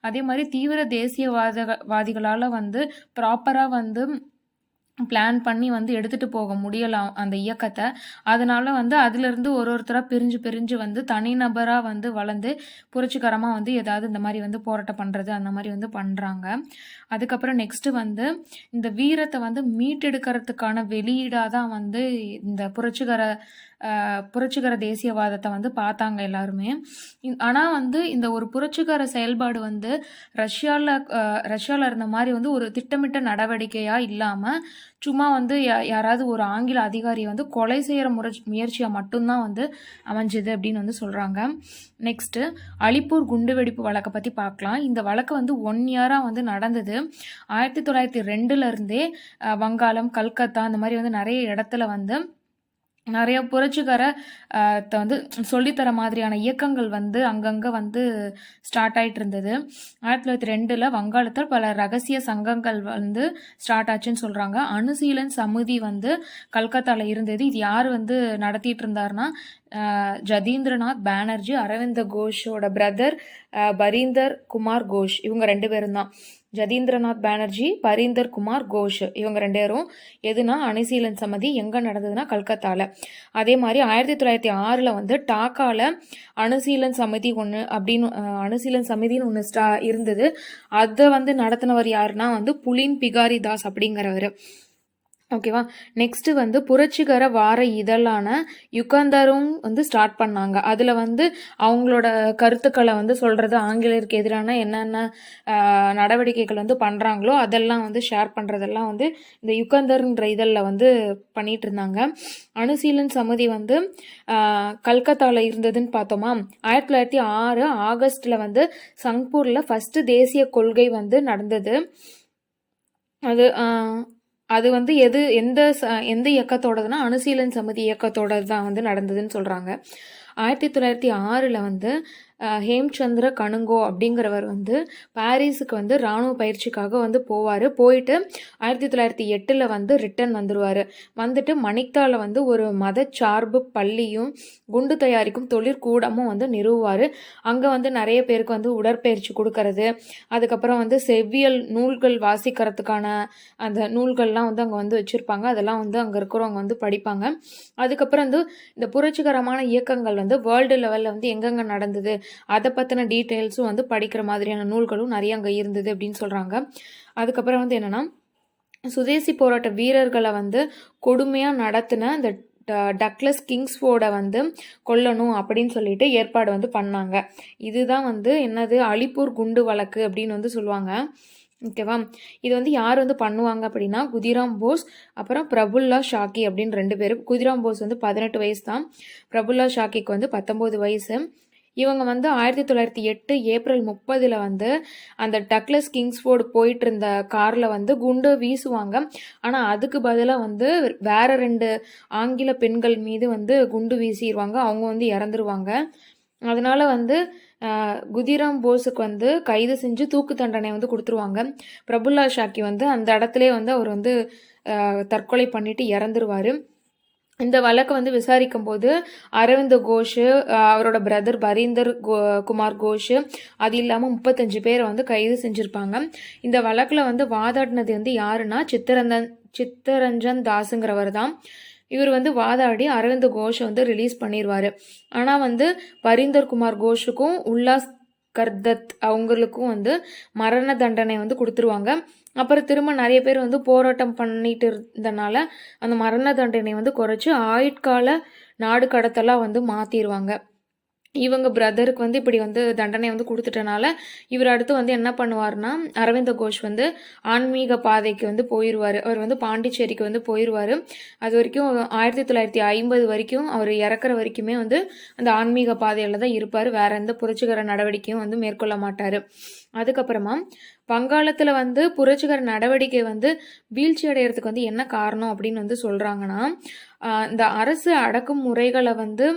அதே மாதிரி தீவிர தேசியவாதிகளால் வந்து ப்ராப்பராக வந்து பிளான் பண்ணி வந்து எடுத்துகிட்டு போக முடியலாம் அந்த இயக்கத்தை. அதனால் வந்து அதிலிருந்து ஒருத்தராக பிரிஞ்சு வந்து தனிநபராக வந்து வளர்ந்து புரட்சிகரமாக வந்து ஏதாவது இந்த மாதிரி வந்து போராட்டம் பண்ணுறது அந்த மாதிரி வந்து பண்ணுறாங்க. அதுக்கப்புறம் நெக்ஸ்ட்டு வந்து இந்த வீரத்தை வந்து மீட்டெடுக்கிறதுக்கான வெளியீடாக தான் வந்து இந்த புரட்சிகர தேசியவாதத்தை வந்து பார்த்தாங்க எல்லாருமே. ஆனால் வந்து இந்த ஒரு புரட்சிகர செயல்பாடு வந்து ரஷ்யாவில் இருந்த மாதிரி வந்து ஒரு திட்டமிட்ட நடவடிக்கையாக இல்லாமல் சும்மா வந்து யாராவது ஒரு ஆங்கில அதிகாரியை வந்து கொலை செய்கிற முயற்சியாக மட்டும்தான் வந்து அமைஞ்சது அப்படின்னு வந்து சொல்கிறாங்க. நெக்ஸ்ட்டு அலிப்பூர் குண்டுவெடிப்பு வழக்கை பற்றி பார்க்கலாம். இந்த வழக்கு வந்து 1 இயராக வந்து நடந்தது. 1902 வங்காளம், கல்கத்தா இந்த மாதிரி வந்து நிறைய இடத்துல வந்து நிறைய புரட்சிகர வந்து சொல்லித்தர மாதிரியான இயக்கங்கள் வந்து அங்கங்கே வந்து ஸ்டார்ட் ஆகிட்டு இருந்தது. 1902 வங்காளத்தில் பல ரகசிய சங்கங்கள் வந்து ஸ்டார்ட் ஆச்சுன்னு சொல்கிறாங்க. அணுசீலன் சமிதி வந்து கல்கத்தாவில் இருந்தது. இது யார் வந்து நடத்திட்டு இருந்தாருன்னா ஜதீந்திரநாத் பானர்ஜி, அரவிந்த கோஷோட பிரதர் பரீந்தர் குமார் கோஷ், இவங்க 2 பேரும் தான். ஜதீந்திரநாத் பானர்ஜி, பரீந்தர் குமார் கோஷ், இவங்க 2 பேரும். எதுனா அணுசீலன் சமிதி எங்கே நடந்ததுன்னா கல்கத்தாவில். அதே மாதிரி 1906 வந்து டாக்காவில் அணுசீலன் சமிதி ஒன்று அப்படின்னு அணுசீலன் சமிதின்னு ஒன்று இருந்தது. அதை வந்து நடத்தினவர் யாருன்னா வந்து புலின் பிகாரி தாஸ் அப்படிங்கிறவர். ஓகேவா. நெக்ஸ்ட் வந்து புரட்சிகர வார இதழான யுகந்தரும் வந்து ஸ்டார்ட் பண்ணாங்க. அதில் வந்து அவங்களோட கருத்துக்களை வந்து சொல்கிறது, ஆங்கிலேயருக்கு எதிரான என்னென்ன நடவடிக்கைகள் வந்து பண்ணுறாங்களோ அதெல்லாம் வந்து ஷேர் பண்ணுறதெல்லாம் வந்து இந்த யுகந்தர்ன்ற இதழில் வந்து பண்ணிட்டு இருந்தாங்க. அணுசீலன் சமிதி வந்து கல்கத்தாவில் இருந்ததுன்னு பார்த்தோமா. 1906 ஆகஸ்டில் வந்து சங்பூரில் ஃபஸ்ட்டு தேசிய கொள்கை வந்து நடந்தது. அது வந்து எந்த இயக்கத்தோடதுன்னா அணுசீலன் சமிதி இயக்கத்தோடது தான் வந்து நடந்ததுன்னு சொல்கிறாங்க. 1906 வந்து ஹேம்சந்திர கனுங்கோ அப்படிங்கிறவர் வந்து பாரிஸுக்கு வந்து இராணுவ பயிற்சிக்காக வந்து போவார். போயிட்டு 1908 வந்து ரிட்டர்ன் வந்துடுவார். வந்துட்டு மணிக்தாவில் வந்து ஒரு மதச்சார்பு பள்ளியும் குண்டு தயாரிக்கும் தொழிற்கூடமும் வந்து நிறுவுவார். அங்கே வந்து நிறைய பேருக்கு வந்து உடற்பயிற்சி கொடுக்கறது, அதுக்கப்புறம் வந்து செவ்வியல் நூல்கள் வாசிக்கிறதுக்கான அந்த நூல்கள்லாம் வந்து அங்கே வந்து வச்சுருப்பாங்க. அதெல்லாம் வந்து அங்கே இருக்கிறவங்க வந்து படிப்பாங்க. அதுக்கப்புறம் வந்து இந்த புரட்சிகரமான இயக்கங்கள் வந்து வேர்ல்டு லெவலில் வந்து எங்கெங்கே நடந்தது அதை பற்றின டீட்டெயில்ஸும் வந்து படிக்கிற மாதிரியான நூல்களும் நிறைய அங்கே இருந்தது அப்படின்னு சொல்கிறாங்க. அதுக்கப்புறம் வந்து என்னென்னா சுதேசி போராட்ட வீரர்களை வந்து கொடுமையாக நடத்தின இந்த டக்ளஸ் கிங்ஸ்ஃபோர்டை வந்து கொல்லணும் அப்படின்னு சொல்லிட்டு ஏற்பாடு வந்து பண்ணாங்க. இதுதான் வந்து என்னது அலிப்பூர் குண்டு வழக்கு அப்படின்னு வந்து சொல்லுவாங்க. ஓகேவா. இது வந்து யார் வந்து பண்ணுவாங்க அப்படின்னா குதிராம் போஸ் அப்புறம் பிரபுல்லா ஷாக்கி அப்படின்னு 2 பேர். குதிராம் போஸ் வந்து 18 வயசு தான், பிரபுல்லா ஷாக்கிக்கு வந்து 19 வயசு. இவங்க வந்து 1908 ஏப்ரல் 30 வந்து அந்த டக்ளஸ் கிங்ஸ்ஃபோர்டு போயிட்டு இருந்த காரில் வந்து குண்டு வீசுவாங்க. ஆனால் அதுக்கு பதிலாக வந்து வேற 2 ஆங்கில பெண்கள் மீது வந்து குண்டு வீசிடுவாங்க. அவங்க வந்து இறந்துருவாங்க. அதனால வந்து குதிராம் போஸுக்கு வந்து கைது செஞ்சு தூக்கு தண்டனை வந்து கொடுத்துருவாங்க. பிரபுல்லா ஷாக்கி வந்து அந்த இடத்துல வந்து அவர் வந்து தற்கொலை பண்ணிட்டு இறந்துருவார். இந்த வழக்கை வந்து விசாரிக்கும் போது அரவிந்த் கோஷ், அவரோட பிரதர் பரீந்தர் குமார் கோஷ், அது இல்லாமல் 35 பேரை வந்து கைது செஞ்சுருப்பாங்க. இந்த வழக்கில் வந்து வாதாடினது வந்து யாருன்னா சித்தரஞ்சன் தாஸுங்கிறவர் தான். இவர் வந்து வாதாடி அரவிந்த் கோஷை வந்து ரிலீஸ் பண்ணிடுவார். ஆனால் வந்து பரீந்தர் குமார் கோஷுக்கும் உல்லாஸ் கர்தத் அவங்களுக்கும் வந்து மரண தண்டனை வந்து கொடுத்துருவாங்க. அப்புறம் திரும்ப நிறைய பேர் வந்து போராட்டம் பண்ணிட்டு இருந்தனால அந்த மரண தண்டனை வந்து குறைச்சி ஆயுட்கால நாடு கடத்தலாம் வந்து மாற்றிடுவாங்க. இவங்க பிரதருக்கு வந்து இப்படி வந்து தண்டனை வந்து கொடுத்துட்டனால இவர் அடுத்து வந்து என்ன பண்ணுவார்னா அரவிந்த கோஷ் வந்து ஆன்மீக பாதைக்கு வந்து போயிடுவார். அவர் வந்து பாண்டிச்சேரிக்கு வந்து போயிடுவார். அது வரைக்கும் 1950 வரைக்கும் அவர் இறக்குற வரைக்குமே வந்து அந்த ஆன்மீக பாதையில் தான் இருப்பார். வேற எந்த புரட்சிகர நடவடிக்கையும் வந்து மேற்கொள்ள மாட்டார். அதுக்கப்புறமா வங்காளத்தில் வந்து புரட்சிகர நடவடிக்கை வந்து வீழ்ச்சி அடைகிறதுக்கு வந்து என்ன காரணம் அப்படின்னு வந்து சொல்கிறாங்கன்னா இந்த அரசு அடக்குமுறைகளை வந்து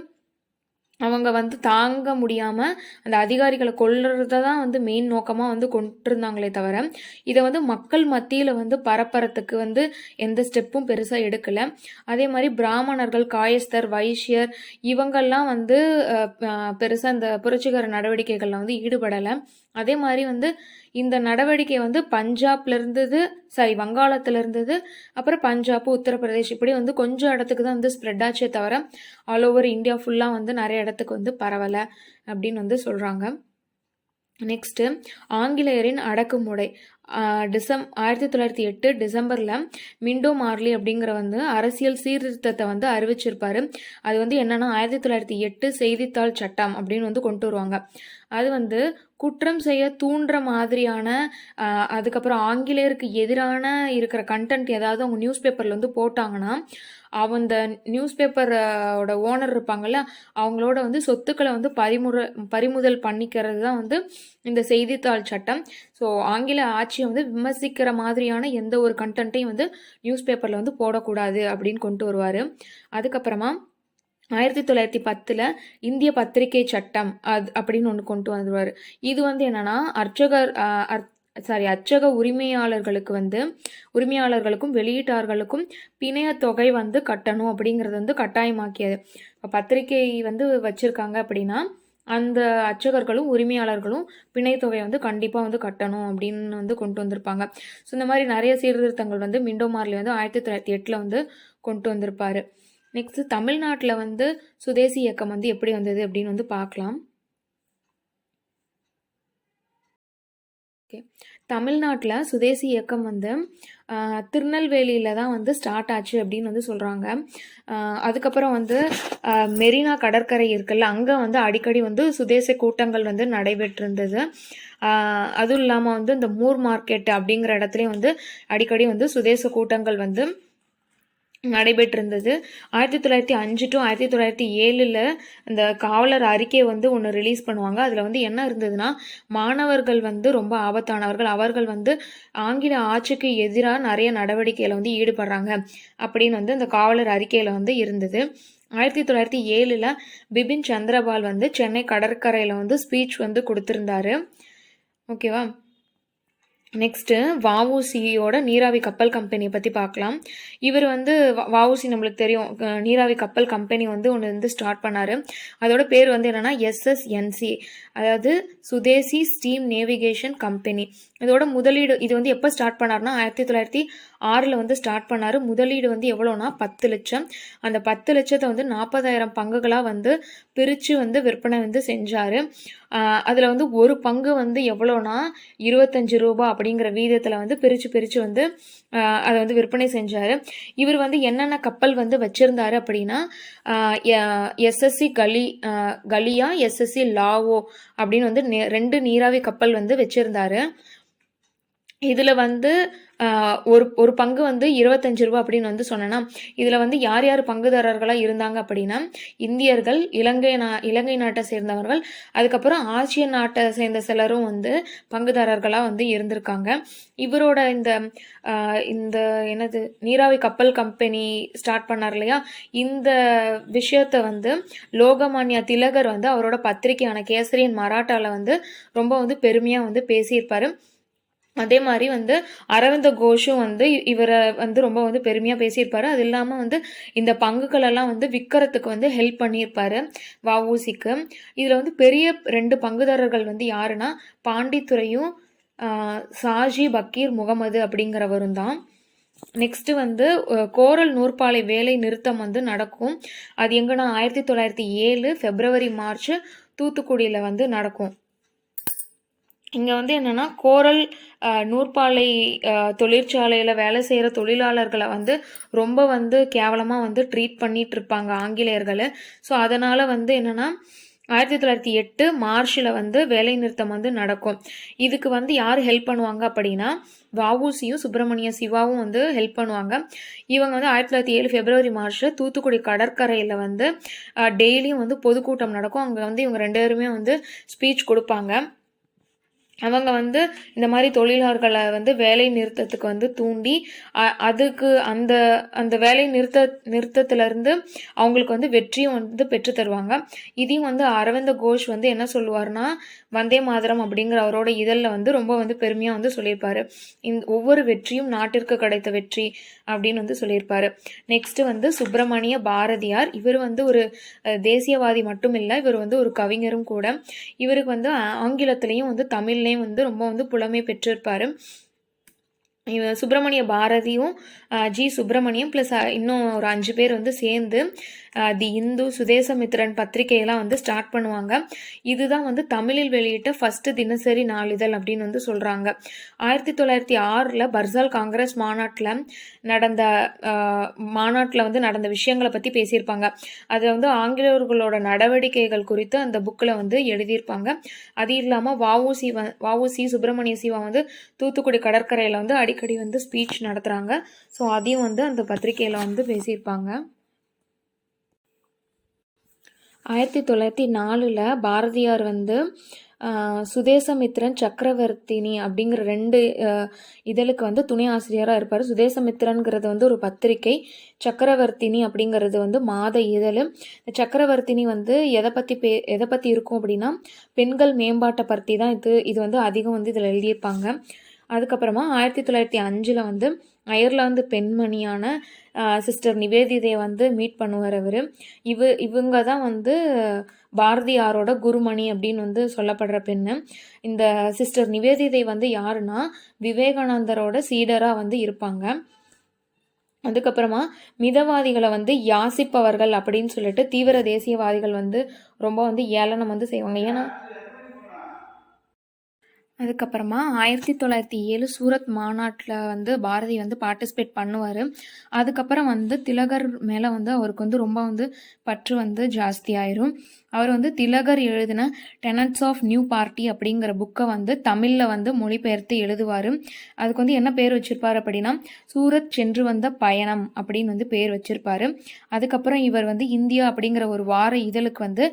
அவங்க வந்து தாங்க முடியாமல் அந்த அதிகாரிகளை கொல்றத தான் வந்து மெயின் நோக்கமாக வந்து கொண்டிருந்தாங்களே தவிர இதை வந்து மக்கள் மத்தியில் வந்து பரப்புறதுக்கு வந்து எந்த ஸ்டெப்பும் பெருசாக எடுக்கலை. அதே மாதிரி பிராமணர்கள், காயஸ்தர், வைஷ்யர் இவங்கெல்லாம் வந்து பெருசாக இந்த புரட்சிகர நடவடிக்கைகளில் வந்து ஈடுபடலை. அதே மாதிரி வந்து இந்த நடவடிக்கை வந்து வங்காளத்தில் இருந்தது. அப்புறம் பஞ்சாப், உத்தரப்பிரதேஷ் இப்படி வந்து கொஞ்சம் இடத்துக்கு தான் வந்து ஸ்ப்ரெட் ஆச்சே தவிர ஆல் ஓவர் இந்தியா ஃபுல்லாக வந்து நிறைய இடத்துக்கு வந்து பரவலை அப்படின்னு வந்து சொல்கிறாங்க. நெக்ஸ்ட்டு ஆங்கிலேயரின் அடக்குமுறை. 1908 டிசம்பரில் மிண்டோ மார்லி அப்படிங்கிற வந்து அரசியல் சீர்திருத்தத்தை வந்து அறிவிச்சிருப்பாரு. அது வந்து என்னன்னா 1908 செய்தித்தாள் சட்டம் அப்படின்னு வந்து கொண்டு வருவாங்க. அது வந்து குற்றம் செய்ய தூண்டுற மாதிரியான அதுக்கப்புறம் ஆங்கிலேயருக்கு எதிரான இருக்கிற கண்டென்ட் ஏதாவது அவங்க நியூஸ் பேப்பரில் வந்து போட்டாங்கன்னா அந்த நியூஸ் பேப்பரோட ஓனர் இருப்பாங்கல்ல அவங்களோட வந்து சொத்துக்களை வந்து பறிமுதல் பண்ணிக்கிறது தான் வந்து இந்த செய்தித்தாள் சட்டம். ஸோ ஆங்கில ஆட்சி ஆட்சியை வந்து விமர்சிக்கிற மாதிரியான எந்த ஒரு கண்டென்ட்டையும் வந்து நியூஸ் பேப்பரில் வந்து போடக்கூடாது அப்படின்னு கொண்டு வருவார். அதுக்கப்புறமா 1910 இந்திய பத்திரிகை சட்டம் அப்படின்னு ஒன்று கொண்டு வந்துருவார். இது வந்து என்னன்னா அச்சக உரிமையாளர்களுக்கும் வெளியீட்டாளர்களுக்கும் பிணைய தொகை வந்து கட்டணும் அப்படிங்கிறது வந்து கட்டாயமாக்கியது. இப்போ பத்திரிகை வந்து வச்சிருக்காங்க அப்படின்னா அந்த அச்சகர்களும் உரிமையாளர்களும் பிணைத்தொகை வந்து கண்டிப்பாக வந்து கட்டணும் அப்படின்னு வந்து கொண்டு வந்திருப்பாங்க. ஸோ இந்த மாதிரி நிறைய சீர்திருத்தங்கள் வந்து மிண்டோ மார்லி வந்து 1908 வந்து கொண்டு வந்திருப்பாரு. நெக்ஸ்ட் தமிழ்நாட்டில் வந்து சுதேசி இயக்கம் வந்து எப்படி வந்தது அப்படின்னு வந்து பார்க்கலாம். ஓகே, தமிழ்நாட்டில் சுதேசி இயக்கம் வந்து திருநெல்வேலியில் தான் வந்து ஸ்டார்ட் ஆச்சு அப்படின்னு வந்து சொல்கிறாங்க. அதுக்கப்புறம் வந்து மெரினா கடற்கரை இருக்குல்ல, அங்கே வந்து அடிக்கடி வந்து சுதேச கூட்டங்கள் வந்து நடைபெற்றிருந்தது. அதுவும் இல்லாமல் வந்து இந்த மூர் மார்க்கெட் அப்படிங்கிற இடத்துலையும் வந்து அடிக்கடி வந்து சுதேச கூட்டங்கள் வந்து நடைபெற்றிருந்தது. 1905 to 1907 இந்த காவலர் அறிக்கை வந்து ஒன்று ரிலீஸ் பண்ணுவாங்க. அதில் வந்து என்ன இருந்ததுன்னா, மாணவர்கள் வந்து ரொம்ப ஆபத்தானவர்கள், அவர்கள் வந்து ஆங்கில ஆட்சிக்கு எதிராக நிறைய நடவடிக்கையில் வந்து ஈடுபடுறாங்க அப்படின்னு வந்து இந்த காவலர் அறிக்கையில் வந்து இருந்தது. 1907 பிபின் சந்திரபால் வந்து சென்னை கடற்கரையில் வந்து ஸ்பீச் வந்து கொடுத்துருந்தாரு. ஓகேவா. நெக்ஸ்ட்டு வஉசியோட நீராவி கப்பல் கம்பெனியை பற்றி பார்க்கலாம். இவர் வந்து வஉசி நம்மளுக்கு தெரியும், நீராவி கப்பல் கம்பெனி வந்து ஒன்று வந்து ஸ்டார்ட் பண்ணார். அதோட பேர் வந்து என்னென்னா SSNC, அதாவது சுதேசி ஸ்டீம் நேவிகேஷன் கம்பெனி. இதோட முதலீடு இது வந்து எப்போ ஸ்டார்ட் பண்ணார்னா 1906 வந்து ஸ்டார்ட் பண்ணார். முதலீடு வந்து எவ்வளோனா 10 லட்சம். அந்த 10 லட்சத்தை வந்து 40,000 பங்குகளாக வந்து பிரித்து வந்து விற்பனை வந்து செஞ்சார். அதில் வந்து ஒரு பங்கு வந்து எவ்வளோனா 25 ரூபா அப்படிங்கிற வீதத்தில் வந்து பிரித்து வந்து அதை வந்து விற்பனை செஞ்சார். இவர் வந்து என்னென்ன கப்பல் வந்து வச்சுருந்தாரு அப்படின்னா எஸ்எஸ்சி கலியா, எஸ்எஸ்சி லாவோ அப்படின்னு வந்து 2 நீராவி கப்பல் வந்து வச்சுருந்தாரு. இதில் வந்து ஒரு பங்கு வந்து 25 ரூபா அப்படின்னு வந்து சொன்னேன்னா, இதில் வந்து யார் யார் பங்குதாரர்களாக இருந்தாங்க அப்படின்னா, இந்தியர்கள், இலங்கை நாட்டை சேர்ந்தவர்கள், அதுக்கப்புறம் ஆசிய நாட்டை சேர்ந்த சிலரும் வந்து பங்குதாரர்களாக வந்து இருந்திருக்காங்க. இவரோட இந்த என்னது நீராவி கப்பல் கம்பெனி ஸ்டார்ட் பண்ணார் இல்லையா, இந்த விஷயத்தை வந்து லோகமான்யா திலகர் வந்து அவரோட பத்திரிகையான கேசரியன் மராட்டாவில் வந்து ரொம்ப வந்து பெருமையாக வந்து பேசியிருப்பார். அதே மாதிரி வந்து அரவிந்த கோஷும் வந்து இவரை வந்து ரொம்ப வந்து பெருமையாக பேசியிருப்பாரு. அது இல்லாமல் வந்து இந்த பங்குகளெல்லாம் வந்து விற்கிறதுக்கு வந்து ஹெல்ப் பண்ணியிருப்பாரு வஉசிக்கு. இதில் வந்து பெரிய 2 பங்குதாரர்கள் வந்து யாருன்னா பாண்டித்துரையும் சாஜி பக்கீர் முகமது அப்படிங்கிறவரும் தான். நெக்ஸ்ட் வந்து கோரல் நூற்பாலை வேலை நிறுத்தம் வந்து நடக்கும். அது எங்கன்னா 1907 பிப்ரவரி மார்ச் தூத்துக்குடியில் வந்து நடக்கும். இங்கே வந்து என்னென்னா கோரல் நூற்பாலை தொழிற்சாலையில் வேலை செய்கிற தொழிலாளர்களை வந்து ரொம்ப வந்து கேவலமாக வந்து ட்ரீட் பண்ணிட்டு இருப்பாங்க ஆங்கிலேயர்கள். ஸோ அதனால் வந்து என்னென்னா 1908 மார்ச்சில் வந்து வேலை நிறுத்தம் வந்து நடக்கும். இதுக்கு வந்து யார் ஹெல்ப் பண்ணுவாங்க அப்படின்னா வஉசியும் சுப்பிரமணிய சிவாவும் வந்து ஹெல்ப் பண்ணுவாங்க. இவங்க வந்து 1907 பிப்ரவரி மார்ச்சில் தூத்துக்குடி கடற்கரையில் வந்து டெய்லியும் வந்து பொதுக்கூட்டம் நடக்கும். அங்கே வந்து இவங்க 2 பேருமே வந்து ஸ்பீச் கொடுப்பாங்க. அவங்க வந்து இந்த மாதிரி தொழிலாளர்களை வந்து வேலை நிறுத்தத்துக்கு வந்து தூண்டி அதுக்கு அந்த வேலை நிறுத்தத்திலேருந்து அவங்களுக்கு வந்து வெற்றியும் வந்து பெற்று தருவாங்க. இதையும் வந்து அரவிந்த கோஷ் வந்து என்ன சொல்லுவார்னா வந்தே மாதரம் அப்படிங்கிற அவரோட இதழில் வந்து ரொம்ப வந்து பெருமையாக வந்து சொல்லியிருப்பாரு. ஒவ்வொரு வெற்றியும் நாட்டிற்கு கிடைத்த வெற்றி அப்படின்னு வந்து சொல்லியிருப்பாரு. நெக்ஸ்ட் வந்து சுப்பிரமணிய பாரதியார். இவர் வந்து ஒரு தேசியவாதி மட்டும் இல்லை, இவர் வந்து ஒரு கவிஞரும் கூட. இவருக்கு வந்து ஆங்கிலத்திலையும் வந்து தமிழ்லையும் வந்து ரொம்ப வந்து புலமை பெற்றிருப்பாரு. சுப்பிரமணிய பாரதியும் ஜி சுப்பிரமணியம் ப்ளஸ் இன்னும் ஒரு 5 பேர் வந்து சேர்ந்து தி இந்து, சுதேசமித்திரன் பத்திரிகையெல்லாம் வந்து ஸ்டார்ட் பண்ணுவாங்க. இதுதான் வந்து தமிழில் வெளியிட்ட ஃபர்ஸ்ட் தினசரி நாளிதழ் அப்படின்னு வந்து சொல்கிறாங்க. 1906 பர்சால் காங்கிரஸ் மாநாட்டில் வந்து நடந்த விஷயங்களை பற்றி பேசியிருப்பாங்க. அதை வந்து ஆங்கிலேயர்களோட நடவடிக்கைகள் குறித்து அந்த புக்கில் வந்து எழுதியிருப்பாங்க. அது இல்லாமல் வஉசி சுப்பிரமணிய சிவா வந்து தூத்துக்குடி கடற்கரையில் வந்து அடிக்கடி வந்து ஸ்பீச் நடத்துகிறாங்க. ஸோ அதையும் வந்து அந்த பத்திரிகையில் வந்து பேசியிருப்பாங்க. 1904 பாரதியார் வந்து சுதேசமித்ரன் சக்கரவர்த்தினி அப்படிங்கிற 2 இதழுக்கு வந்து துணை ஆசிரியராக இருப்பார். சுதேசமித்ரன்கிறது வந்து ஒரு பத்திரிகை, சக்கரவர்த்தினி அப்படிங்கிறது வந்து மாத இதழ். சக்கரவர்த்தினி வந்து எதை பற்றி இருக்கும் அப்படின்னா பெண்கள் மேம்பாட்டை பற்றி தான் இது வந்து அதிகம் வந்து இதில் எழுதியிருப்பாங்க. அதுக்கப்புறமா 1905 வந்து அயர்லாந்து பெண்மணியான சிஸ்டர் நிவேதிதையை வந்து மீட் பண்ணுவார் அவர். இவங்க தான் வந்து பாரதியாரோட குருமணி அப்படின்னு வந்து சொல்லப்படுற பெண்ணு. இந்த சிஸ்டர் நிவேதிதை வந்து யாருன்னா விவேகானந்தரோட சீடராக வந்து இருப்பாங்க. அதுக்கப்புறமா மிதவாதிகளை வந்து யாசிப்பவர்கள் அப்படின்னு சொல்லிட்டு தீவிர தேசியவாதிகள் வந்து ரொம்ப வந்து ஏளனம் வந்து செய்வாங்க. ஏன்னா அதுக்கப்புறமா 1907 சூரத் மாநாட்டில் வந்து பாரதி வந்து பார்ட்டிசிபேட் பண்ணுவார். அதுக்கப்புறம் வந்து திலகர் மேலே வந்து அவருக்கு வந்து ரொம்ப வந்து பற்று வந்து ஜாஸ்தி ஆயிரும். அவர் வந்து திலகர் எழுதின டெனட்ஸ் ஆஃப் நியூ பார்ட்டி அப்படிங்கிற புக்கை வந்து தமிழில் வந்து மொழிபெயர்த்து எழுதுவார். அதுக்கு வந்து என்ன பேர் வச்சிருப்பார் அப்படின்னா சூரத் சென்று வந்த பயணம் அப்படின்னு வந்து பேர் வச்சிருப்பார். அதுக்கப்புறம் இவர் வந்து இந்தியா அப்படிங்கிற ஒரு வார இதழுக்கு வந்து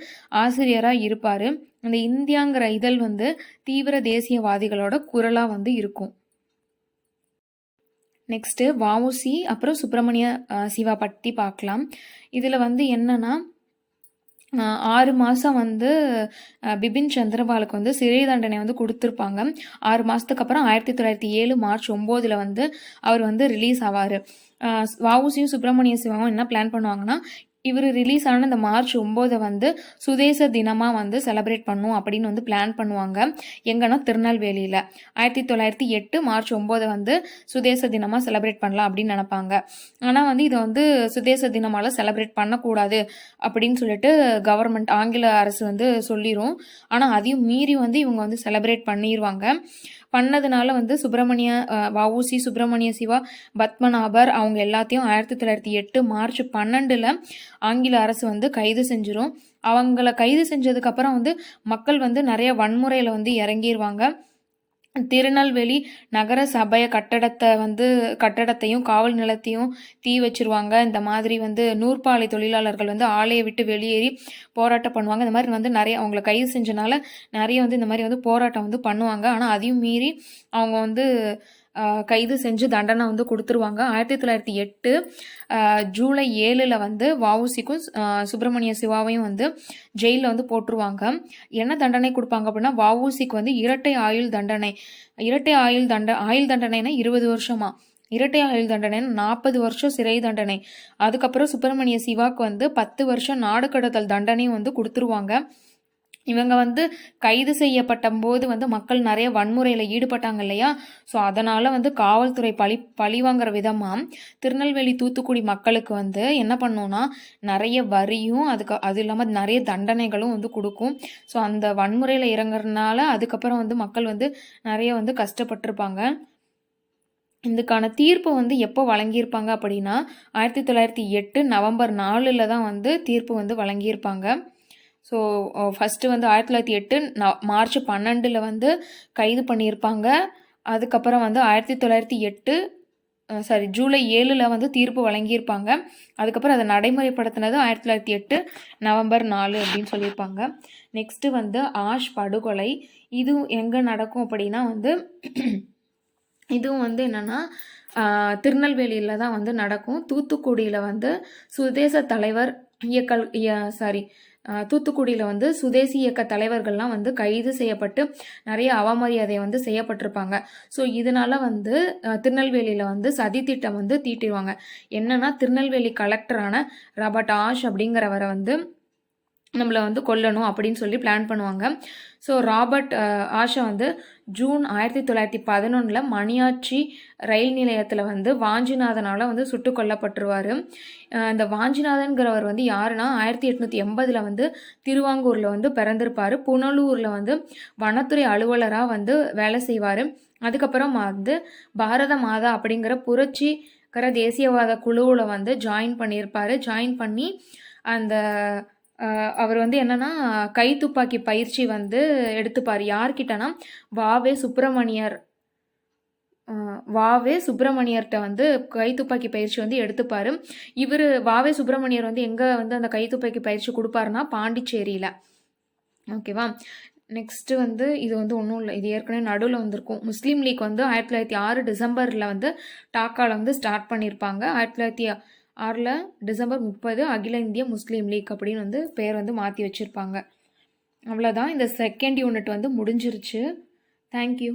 ஆசிரியராக இருப்பார். அந்த இந்தியாங்கிற இதழ் வந்து தீவிர தேசியவாதிகளோட குரலாக வந்து இருக்கும். நெக்ஸ்ட்டு வஉசி அப்புறம் சுப்பிரமணிய சிவா பற்றி பார்க்கலாம். இதில் வந்து என்னன்னா 6 மாதம் வந்து பிபின் சந்திரபாலுக்கு வந்து சிறை தண்டனை வந்து கொடுத்துருப்பாங்க. 6 மாதத்துக்கு அப்புறம் 1907 மார்ச் 9 வந்து அவர் வந்து ரிலீஸ் ஆவார். வஉசியும் சுப்பிரமணிய சிவாவும் என்ன பிளான் பண்ணுவாங்கன்னா இவர் ரிலீஸ் ஆன இந்த மார்ச் 9 வந்து சுதேச தினமாக வந்து செலிப்ரேட் பண்ணும் அப்படின்னு வந்து பிளான் பண்ணுவாங்க. எங்கன்னா திருநெல்வேலியில் 1908 மார்ச் 9 வந்து சுதேச தினமாக செலிப்ரேட் பண்ணலாம் அப்படின்னு நினைப்பாங்க. ஆனால் வந்து இதை வந்து சுதேச தினமால செலிப்ரேட் பண்ணக்கூடாது அப்படின்னு சொல்லிட்டு கவர்மெண்ட் ஆங்கில அரசு வந்து சொல்லிடும். ஆனால் அதையும் மீறி வந்து இவங்க வந்து செலிப்ரேட் பண்ணிடுவாங்க. பண்ணதுனால வந்து வஉசி சுப்பிரமணிய சிவா பத்மநாபர் அவங்க எல்லாத்தையும் 1908 மார்ச் 12 ஆங்கில அரசு வந்து கைது செஞ்சிரும். அவங்கள கைது செஞ்சதுக்கப்புறம் வந்து மக்கள் வந்து நிறைய வன்முறையில் வந்து இறங்கிடுவாங்க. திருநெல்வேலி நகர சபை கட்டடத்தையும் காவல் நிலையத்தையும் தீ வச்சிருவாங்க. இந்த மாதிரி வந்து நூற்பாலை தொழிலாளர்கள் வந்து ஆலையை விட்டு வெளியேறி போராட்டம் பண்ணுவாங்க. இந்த மாதிரி வந்து நிறைய அவங்கள கைது செஞ்சனால நிறைய வந்து இந்த மாதிரி வந்து போராட்டம் வந்து பண்ணுவாங்க. ஆனால் அதையும் மீறி அவங்க வந்து கைது செஞ்சு தண்டனை வந்து கொடுத்துருவாங்க. 1908 ஜூலை 7 வந்து வஉசிக்கும் சுப்பிரமணிய சிவாவையும் வந்து ஜெயிலில் வந்து போட்டுருவாங்க. என்ன தண்டனை கொடுப்பாங்க அப்படின்னா வஉசிக்கு வந்து இரட்டை ஆயுள் தண்டனை. ஆயுள் தண்டனைனா 20 வருஷமா, இரட்டை ஆயுள் தண்டனை 40 வருஷம் சிறை தண்டனை. அதுக்கப்புறம் சுப்பிரமணிய சிவாக்கு வந்து 10 வருஷம் நாடு கடத்தல் தண்டனையும் வந்து கொடுத்துருவாங்க. இவங்க வந்து கைது செய்யப்பட்ட போது வந்து மக்கள் நிறைய வன்முறையில் ஈடுபட்டாங்க இல்லையா? ஸோ அதனால் வந்து காவல்துறை பழி வாங்குற விதமாக திருநெல்வேலி தூத்துக்குடி மக்களுக்கு வந்து என்ன பண்ணோன்னா நிறைய வரியும் அது இல்லாமல் நிறைய தண்டனைகளும் வந்து கொடுக்கும். ஸோ அந்த வன்முறையில் இறங்குறதுனால அதுக்கப்புறம் வந்து மக்கள் வந்து நிறைய வந்து கஷ்டப்பட்டிருப்பாங்க. இதுக்கான தீர்ப்பு வந்து எப்போ வழங்கியிருப்பாங்க அப்படின்னா 1908 நவம்பர் 4 தான் வந்து தீர்ப்பு வந்து வழங்கியிருப்பாங்க. ஸோ ஃபஸ்ட்டு வந்து 1908 மார்ச் 12 வந்து கைது பண்ணியிருப்பாங்க. அதுக்கப்புறம் வந்து 1908 ஜூலை 7 வந்து தீர்ப்பு வழங்கியிருப்பாங்க. அதுக்கப்புறம் அதை நடைமுறைப்படுத்தினது 1908 நவம்பர் 4 அப்படின்னு சொல்லியிருப்பாங்க. நெக்ஸ்ட்டு வந்து ஆஷ் படுகொலை. இது எங்கே நடக்கும் அப்படின்னா வந்து இதுவும் வந்து என்னென்னா திருநெல்வேலியில் தான் வந்து நடக்கும். தூத்துக்குடியில் வந்து சுதேச தலைவர் தூத்துக்குடியில் வந்து சுதேசி இயக்க தலைவர்கள்லாம் வந்து கைது செய்யப்பட்டு நிறைய அவமரியாதை வந்து செய்யப்பட்டிருப்பாங்க. ஸோ இதனால வந்து திருநெல்வேலியில் வந்து சதி திட்டம் வந்து தீட்டிடுவாங்க. என்னன்னா திருநெல்வேலி கலெக்டரான ராபர்ட் ஆஷ் அப்படிங்கிறவரை வந்து நம்மளை வந்து கொல்லணும் அப்படின்னு சொல்லி பிளான் பண்ணுவாங்க. ஸோ ராபர்ட் ஆஷா வந்து ஜூன் 1911 மணியாச்சி ரயில் நிலையத்தில் வந்து வாஞ்சிநாதனால் வந்து சுட்டு கொல்லப்பட்டுருவார். இந்த வாஞ்சிநாதன்கிறவர் வந்து யாருன்னா 1880 வந்து திருவாங்கூரில் வந்து பிறந்திருப்பார். புனலூரில் வந்து வனத்துறை அலுவலராக வந்து வேலை செய்வார். அதுக்கப்புறம் வந்து பாரத மாதா அப்படிங்கிற புரட்சிகர தேசியவாத குழுவில் வந்து ஜாயின் பண்ணியிருப்பார். ஜாயின் பண்ணி அந்த அவர் வந்து என்னன்னா கைத்துப்பாக்கி பயிற்சி வந்து எடுத்துப்பார். யார்கிட்டனா வாவே சுப்பிரமணியர் வாவே சுப்பிரமணியர்கிட்ட வந்து கைத்துப்பாக்கி பயிற்சி வந்து எடுத்துப்பார். வாவே சுப்பிரமணியர் வந்து எங்கே வந்து அந்த கைத்துப்பாக்கி பயிற்சி கொடுப்பாருன்னா பாண்டிச்சேரியில். ஓகேவா. நெக்ஸ்ட்டு வந்து இது வந்து ஒன்றும் இல்லை, இது ஏற்கனவே நடுவில் வந்திருக்கும். முஸ்லீம் லீக் வந்து 1906 டிசம்பரில் வந்து டாக்காவில் வந்து ஸ்டார்ட் பண்ணியிருப்பாங்க. 1906 டிசம்பர் 30 அகில இந்திய முஸ்லீம் லீக் அப்படின்னு வந்து பேர் வந்து மாற்றி வச்சுருப்பாங்க. அவ்வளோதான். இந்த செகண்ட் யூனிட் வந்து முடிஞ்சிருச்சு. தேங்க்யூ.